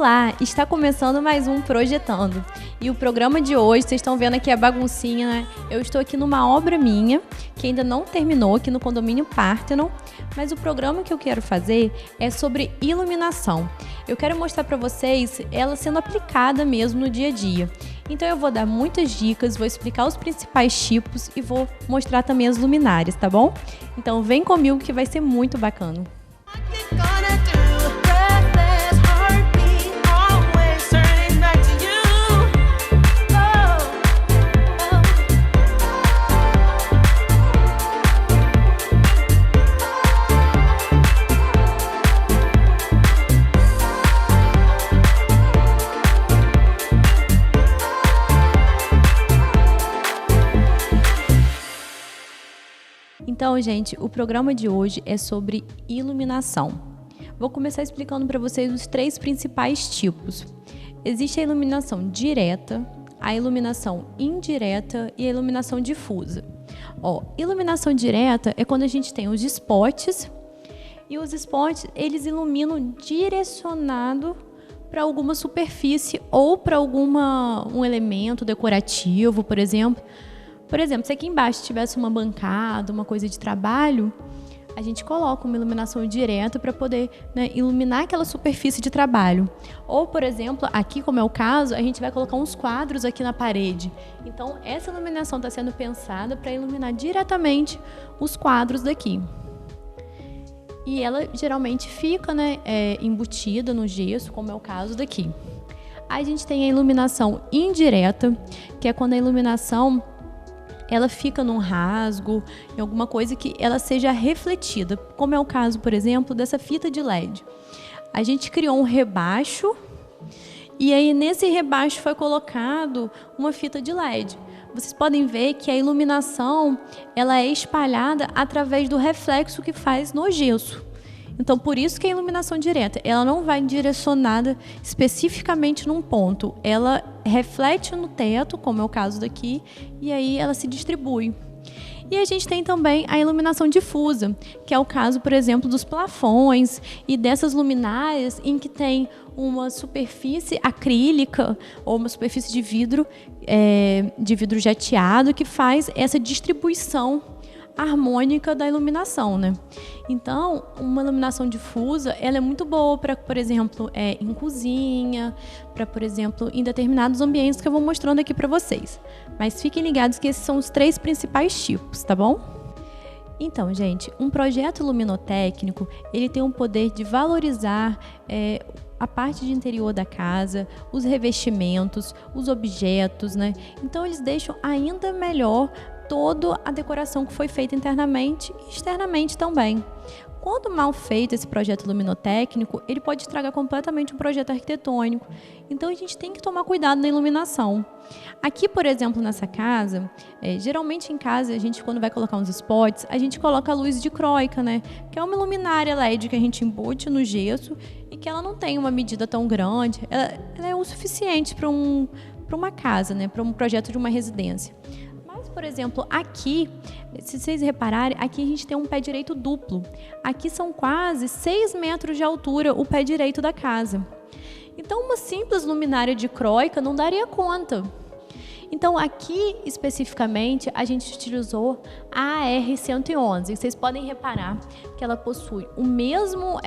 Olá, está começando mais um Projetando. E o programa de hoje, vocês estão vendo aqui a baguncinha, né? Eu estou aqui numa obra minha, que ainda não terminou, aqui no condomínio Parthenon, mas o programa que eu quero fazer é sobre iluminação. Eu quero mostrar para vocês ela sendo aplicada mesmo no dia a dia. Então eu vou dar muitas dicas, vou explicar os principais tipos e vou mostrar também as luminárias, tá bom? Então vem comigo que vai ser muito bacana. Então, gente, o programa de hoje é sobre iluminação. Vou começar explicando para vocês os três principais tipos. Existe a iluminação direta, a iluminação indireta e a iluminação difusa. Iluminação direta é quando a gente tem os spots, e os spots eles iluminam direcionado para alguma superfície ou para um elemento decorativo, por exemplo. Por exemplo, se aqui embaixo tivesse uma bancada, uma coisa de trabalho, a gente coloca uma iluminação direta para poder, iluminar aquela superfície de trabalho. Ou, por exemplo, aqui, como é o caso, a gente vai colocar uns quadros aqui na parede. Então, essa iluminação está sendo pensada para iluminar diretamente os quadros daqui. E ela geralmente fica, embutida no gesso, como é o caso daqui. Aí a gente tem a iluminação indireta, que é quando a iluminação ela fica num rasgo, em alguma coisa que ela seja refletida, como é o caso, por exemplo, dessa fita de LED. A gente criou um rebaixo e aí nesse rebaixo foi colocado uma fita de LED. Vocês podem ver que a iluminação ela é espalhada através do reflexo que faz no gesso. Então, por isso que a iluminação direta, ela não vai direcionada especificamente num ponto. Ela reflete no teto, como é o caso daqui, e aí ela se distribui. E a gente tem também a iluminação difusa, que é o caso, por exemplo, dos plafons e dessas luminárias em que tem uma superfície acrílica ou uma superfície de vidro jateado que faz essa distribuição harmônica da iluminação, Então, uma iluminação difusa, ela é muito boa para, por exemplo, em cozinha, para, por exemplo, em determinados ambientes que eu vou mostrando aqui para vocês. Mas fiquem ligados que esses são os três principais tipos, tá bom? Então, gente, um projeto luminotécnico, ele tem o poder de valorizar a parte de interior da casa, os revestimentos, os objetos, Então, eles deixam ainda melhor toda a decoração que foi feita internamente e externamente também. Quando mal feito esse projeto luminotécnico, ele pode estragar completamente um projeto arquitetônico. Então, a gente tem que tomar cuidado na iluminação. Aqui, por exemplo, nessa casa, geralmente em casa, a gente, quando vai colocar uns spots, a gente coloca a luz dicróica, que é uma luminária LED que a gente embute no gesso e que ela não tem uma medida tão grande. Ela é o suficiente para uma casa, para um projeto de uma residência. Por exemplo, aqui, se vocês repararem, aqui a gente tem um pé direito duplo. Aqui são quase 6 metros de altura o pé direito da casa. Então, uma simples luminária dicróica não daria conta. Então, aqui, especificamente, a gente utilizou a AR111. Vocês podem reparar que ela possui o mesmo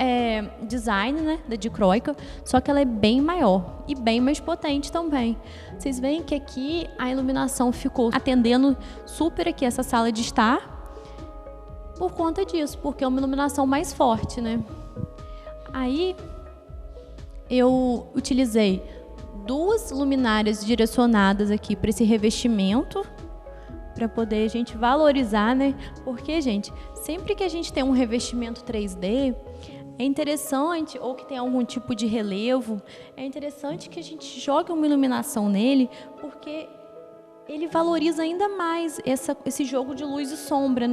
design da dicróica, só que ela é bem maior e bem mais potente também. Vocês veem que aqui a iluminação ficou atendendo super aqui essa sala de estar por conta disso, porque é uma iluminação mais forte, Aí, eu utilizei 2 luminárias direcionadas aqui para esse revestimento, para poder a gente valorizar, Porque, gente, sempre que a gente tem um revestimento 3D, é interessante, ou que tem algum tipo de relevo, é interessante que a gente jogue uma iluminação nele, porque ele valoriza ainda mais esse jogo de luz e sombra,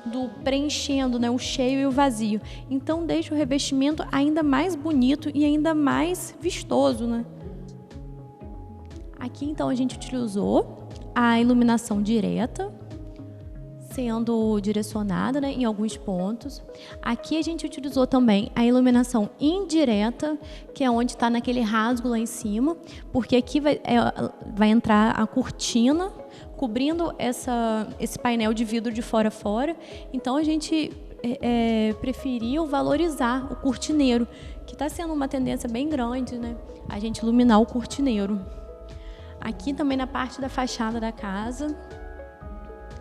do preenchendo, o cheio e o vazio. Então, deixa o revestimento ainda mais bonito e ainda mais vistoso, Aqui, então, a gente utilizou a iluminação direta, sendo direcionada, né, em alguns pontos. Aqui a gente utilizou também a iluminação indireta, que é onde está naquele rasgo lá em cima, porque aqui vai entrar a cortina cobrindo esse painel de vidro de fora a fora. Então a gente preferiu valorizar o cortineiro, que está sendo uma tendência bem grande, né, a gente iluminar o cortineiro. Aqui também na parte da fachada da casa,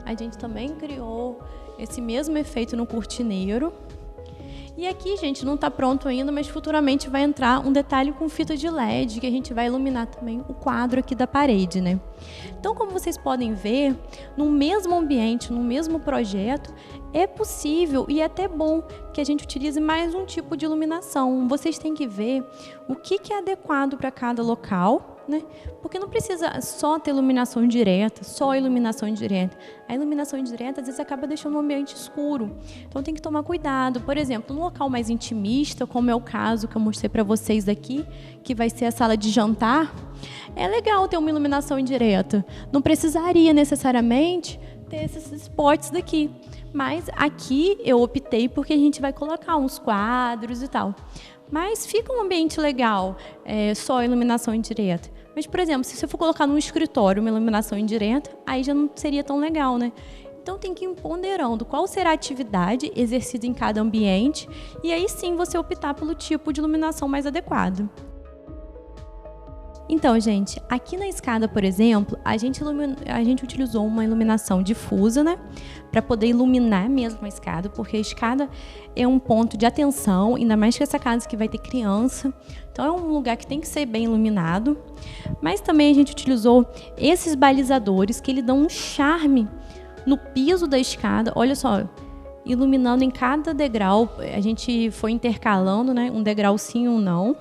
a gente também criou esse mesmo efeito no cortineiro. E aqui, gente, não está pronto ainda, mas futuramente vai entrar um detalhe com fita de LED, que a gente vai iluminar também o quadro aqui da parede, né? Então, como vocês podem ver, no mesmo ambiente, no mesmo projeto, é possível e é até bom que a gente utilize mais um tipo de iluminação. Vocês têm que ver o que é adequado para cada local, né? Porque não precisa só ter iluminação direta, só iluminação indireta. A iluminação indireta, às vezes, acaba deixando o ambiente escuro. Então, tem que tomar cuidado. Por exemplo, num local mais intimista, como é o caso que eu mostrei para vocês aqui, que vai ser a sala de jantar, é legal ter uma iluminação indireta. Não precisaria necessariamente ter esses spots daqui. Mas aqui eu optei porque a gente vai colocar uns quadros e tal. Mas fica um ambiente legal, só iluminação indireta. Mas, por exemplo, se você for colocar num escritório uma iluminação indireta, aí já não seria tão legal, né? Então tem que ir ponderando qual será a atividade exercida em cada ambiente e aí sim você optar pelo tipo de iluminação mais adequado. Então, gente, aqui na escada, por exemplo, a gente utilizou uma iluminação difusa, né? Para poder iluminar mesmo a escada, porque a escada é um ponto de atenção, ainda mais que essa casa que vai ter criança. Então, é um lugar que tem que ser bem iluminado. Mas também a gente utilizou esses balizadores, que ele dão um charme no piso da escada. Olha só, iluminando em cada degrau. A gente foi intercalando, né? Um degrau sim, um não.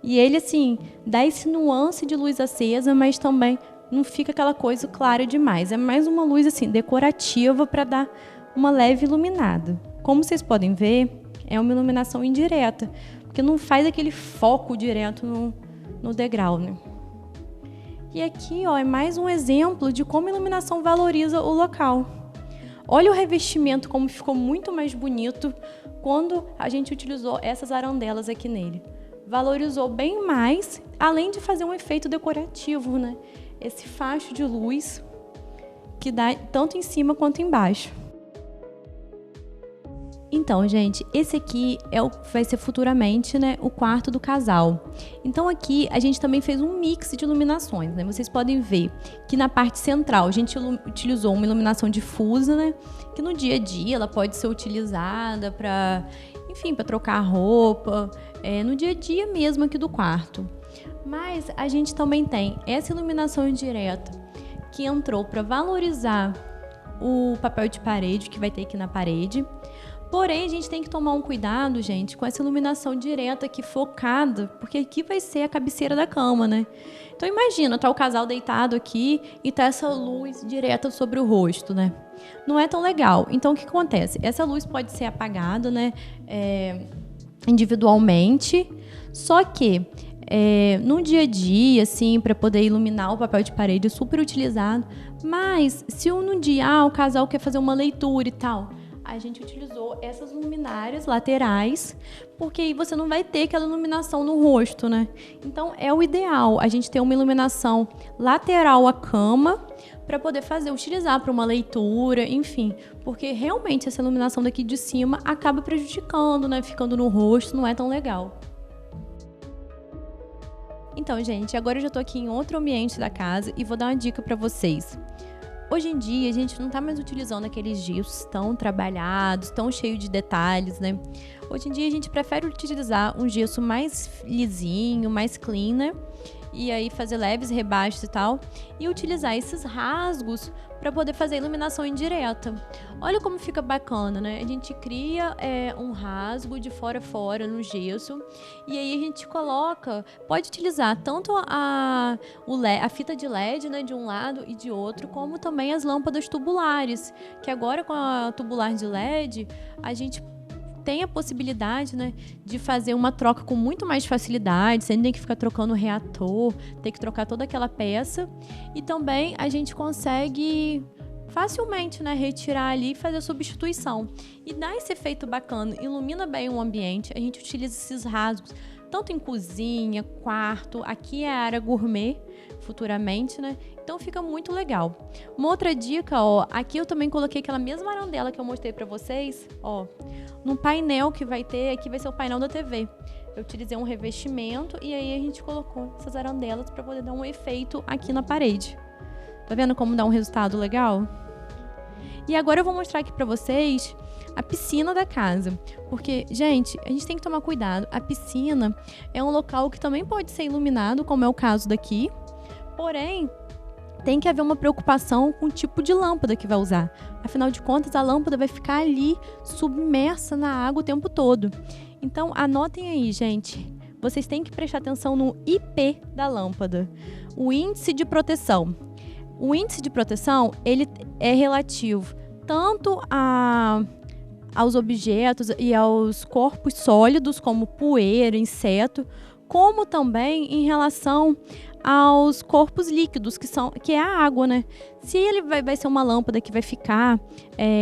E ele, assim, dá esse nuance de luz acesa, mas também não fica aquela coisa clara demais. É mais uma luz, assim, decorativa para dar uma leve iluminada. Como vocês podem ver, é uma iluminação indireta, porque não faz aquele foco direto no degrau, né? E aqui, ó, é mais um exemplo de como a iluminação valoriza o local. Olha o revestimento, como ficou muito mais bonito quando a gente utilizou essas arandelas aqui nele. Valorizou bem mais, além de fazer um efeito decorativo, né? Esse facho de luz que dá tanto em cima quanto embaixo. Então, gente, esse aqui vai ser futuramente, né, o quarto do casal. Então aqui a gente também fez um mix de iluminações, né? Vocês podem ver que na parte central a gente utilizou uma iluminação difusa, né? Que no dia a dia ela pode ser utilizada para, enfim, para trocar roupa, no dia a dia mesmo aqui do quarto. Mas a gente também tem essa iluminação indireta que entrou para valorizar o papel de parede que vai ter aqui na parede. Porém, a gente tem que tomar um cuidado, gente, com essa iluminação direta aqui focada, porque aqui vai ser a cabeceira da cama, né? Então imagina, tá o casal deitado aqui e tá essa luz direta sobre o rosto, né? Não é tão legal. Então o que acontece? Essa luz pode ser apagada, né? Individualmente, só que no dia a dia, assim, para poder iluminar o papel de parede é super utilizado. Mas se no dia o casal quer fazer uma leitura e tal, a gente utilizou essas luminárias laterais, porque aí você não vai ter aquela iluminação no rosto, né? Então é o ideal a gente ter uma iluminação lateral à cama para poder utilizar para uma leitura, enfim, porque realmente essa iluminação daqui de cima acaba prejudicando, né? Ficando no rosto, não é tão legal. Então, gente, agora eu já estou aqui em outro ambiente da casa e vou dar uma dica para vocês. Hoje em dia, a gente não está mais utilizando aqueles gessos tão trabalhados, tão cheios de detalhes, né? Hoje em dia, a gente prefere utilizar um gesso mais lisinho, mais clean, né? E aí fazer leves rebaixos e tal. E utilizar esses rasgos para poder fazer iluminação indireta. Olha como fica bacana, né? A gente cria um rasgo de fora a fora no gesso. E aí a gente pode utilizar tanto a fita de LED, né, de um lado e de outro, como também as lâmpadas tubulares. Que agora com a tubular de LED, a gente tem a possibilidade, né, de fazer uma troca com muito mais facilidade, sem ter que ficar trocando o reator, ter que trocar toda aquela peça. E também a gente consegue facilmente, né, retirar ali e fazer a substituição. E dá esse efeito bacana, ilumina bem o ambiente. A gente utiliza esses rasgos tanto em cozinha, quarto, aqui é a área gourmet, futuramente, né? Então fica muito legal. Uma outra dica, ó, aqui eu também coloquei aquela mesma arandela que eu mostrei pra vocês, ó, no painel que vai ter, aqui vai ser o painel da TV. Eu utilizei um revestimento e aí a gente colocou essas arandelas para poder dar um efeito aqui na parede. Tá vendo como dá um resultado legal? E agora eu vou mostrar aqui para vocês a piscina da casa. Porque, gente, a gente tem que tomar cuidado. A piscina é um local que também pode ser iluminado, como é o caso daqui. Porém, tem que haver uma preocupação com o tipo de lâmpada que vai usar. Afinal de contas, a lâmpada vai ficar ali submersa na água o tempo todo. Então, anotem aí, gente. Vocês têm que prestar atenção no IP da lâmpada. O índice de proteção. O índice de proteção, ele é relativo tanto aos objetos e aos corpos sólidos, como poeira, inseto, como também em relação aos corpos líquidos, que é a água, né? Se ele vai ser uma lâmpada que vai ficar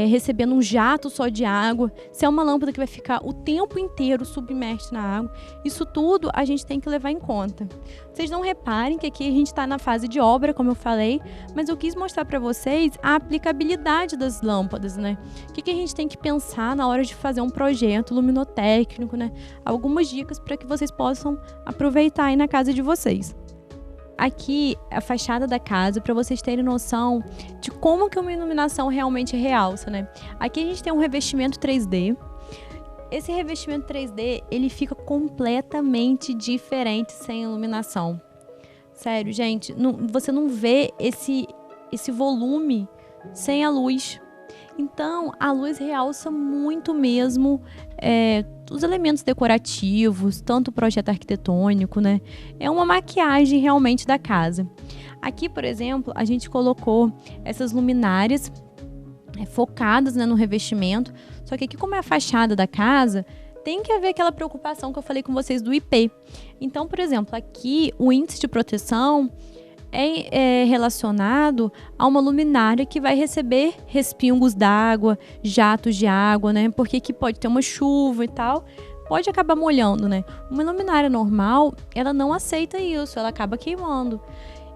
recebendo um jato só de água, se é uma lâmpada que vai ficar o tempo inteiro submersa na água, isso tudo a gente tem que levar em conta. Vocês não reparem que aqui a gente está na fase de obra, como eu falei, mas eu quis mostrar para vocês a aplicabilidade das lâmpadas, né? O que a gente tem que pensar na hora de fazer um projeto luminotécnico, né? Algumas dicas para que vocês possam aproveitar aí na casa de vocês. Aqui, a fachada da casa, para vocês terem noção de como que uma iluminação realmente realça, né? Aqui a gente tem um revestimento 3D. Esse revestimento 3D, ele fica completamente diferente sem iluminação. Sério, gente, você não vê esse volume sem a luz. Então, a luz realça muito mesmo os elementos decorativos, tanto o projeto arquitetônico, né? É uma maquiagem realmente da casa. Aqui, por exemplo, a gente colocou essas luminárias focadas, né, no revestimento. Só que aqui, como é a fachada da casa, tem que haver aquela preocupação que eu falei com vocês do IP. Então, por exemplo, aqui o índice de proteção é relacionado a uma luminária que vai receber respingos d'água, jatos de água, né? Porque aqui pode ter uma chuva e tal, pode acabar molhando, né? Uma luminária normal, ela não aceita isso, ela acaba queimando.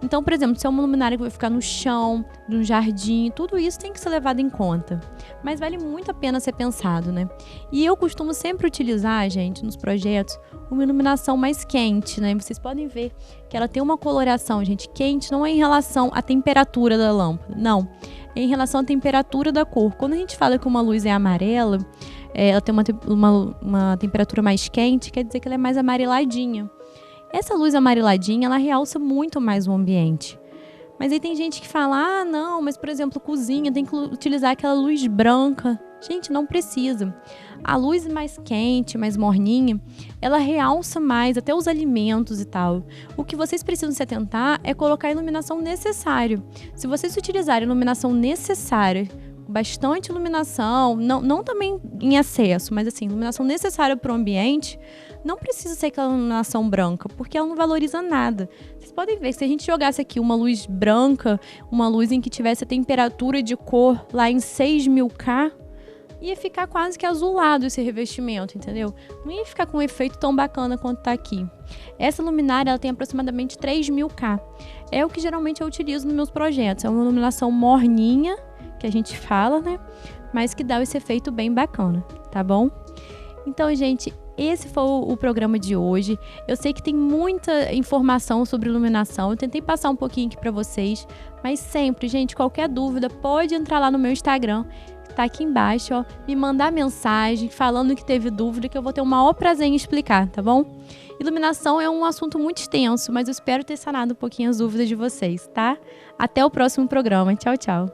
Então, por exemplo, se é uma luminária que vai ficar no chão, no jardim, tudo isso tem que ser levado em conta. Mas vale muito a pena ser pensado, né? E eu costumo sempre utilizar, gente, nos projetos, uma iluminação mais quente, né? Vocês podem ver que ela tem uma coloração, gente, quente não é em relação à temperatura da lâmpada, não. É em relação à temperatura da cor. Quando a gente fala que uma luz é amarela, ela tem uma temperatura mais quente, quer dizer que ela é mais amareladinha. Essa luz amareladinha, ela realça muito mais o ambiente. Mas aí tem gente que fala, não, mas por exemplo, cozinha, tem que utilizar aquela luz branca. Gente, não precisa. A luz mais quente, mais morninha, ela realça mais, até os alimentos e tal. O que vocês precisam se atentar é colocar a iluminação necessária. Se vocês utilizarem a iluminação necessária, bastante iluminação, não também em excesso, mas assim, iluminação necessária para o ambiente, não precisa ser aquela iluminação branca, porque ela não valoriza nada. Vocês podem ver, se a gente jogasse aqui uma luz branca, uma luz em que tivesse a temperatura de cor lá em 6.000K, ia ficar quase que azulado esse revestimento, entendeu? Não ia ficar com um efeito tão bacana quanto tá aqui. Essa luminária, ela tem aproximadamente 3.000K. É o que geralmente eu utilizo nos meus projetos. É uma iluminação morninha, que a gente fala, né? Mas que dá esse efeito bem bacana, tá bom? Então, gente, esse foi o programa de hoje. Eu sei que tem muita informação sobre iluminação. Eu tentei passar um pouquinho aqui para vocês. Mas sempre, gente, qualquer dúvida, pode entrar lá no meu Instagram. Tá aqui embaixo, ó. Me mandar mensagem falando que teve dúvida, que eu vou ter o maior prazer em explicar, tá bom? Iluminação é um assunto muito extenso, mas eu espero ter sanado um pouquinho as dúvidas de vocês, tá? Até o próximo programa. Tchau, tchau.